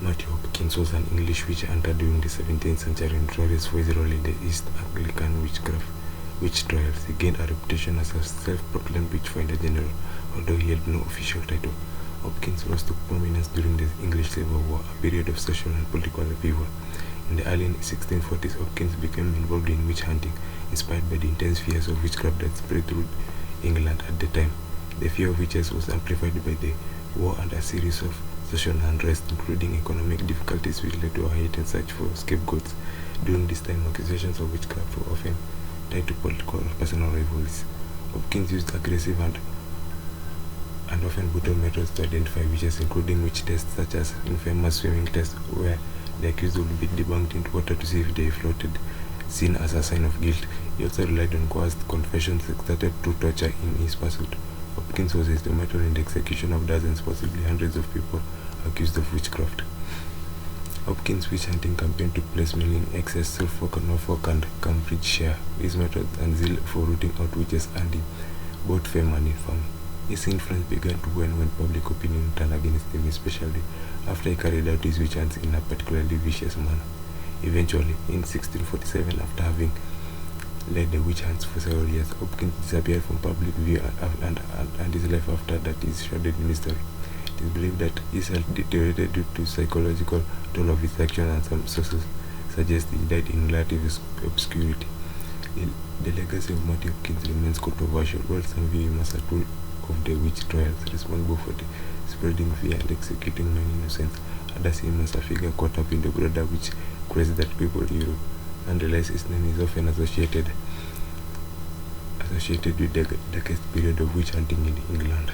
Matthew Hopkins was an English witch hunter during the 17th century and notorious for his role in the East Anglican witch trials. He gained a reputation as a self-proclaimed Witchfinder General, although he had no official title. Hopkins rose to prominence during the English Civil War, a period of social and political upheaval. In the early 1640s, Hopkins became involved in witch hunting, inspired by the intense fears of witchcraft that spread through England at the time. The fear of witches was amplified by the war and a series of social unrest, including economic difficulties, which led to a heightened search for scapegoats. During this time, accusations of witchcraft were often tied to political or personal rivalries. Hopkins used aggressive and often brutal methods to identify witches, including witch tests such as infamous swimming test, where the accused would be debunked into water to see if they floated, seen as a sign of guilt. He also relied on coerced confessions exerted through torture in his pursuit. Hopkins was instrumental in the execution of dozens, possibly hundreds of people accused of witchcraft. Hopkins' witch hunting campaign took place mainly in Essex, Suffolk, Norfolk, and Cambridgeshire. His methods and zeal for rooting out witches earned him both fame and infamy. His influence began to wane when public opinion turned against him, especially after he carried out his witch hunts in a particularly vicious manner. Eventually, in 1647, after having led the witch hunts for several years, Hopkins disappeared from public view and his life after that is shrouded in mystery. It is believed that his health deteriorated due to psychological toll of his action, and some sources suggest he died in relative obscurity. The legacy of Matthew Hopkins remains controversial, while some view him as a tool of the witch trials responsible for the spreading fear and executing non-innocents. Others see him as a figure caught up in the broader witch craze that crippled Europe. Nonetheless, his name is often associated with the darkest period of witch hunting in England.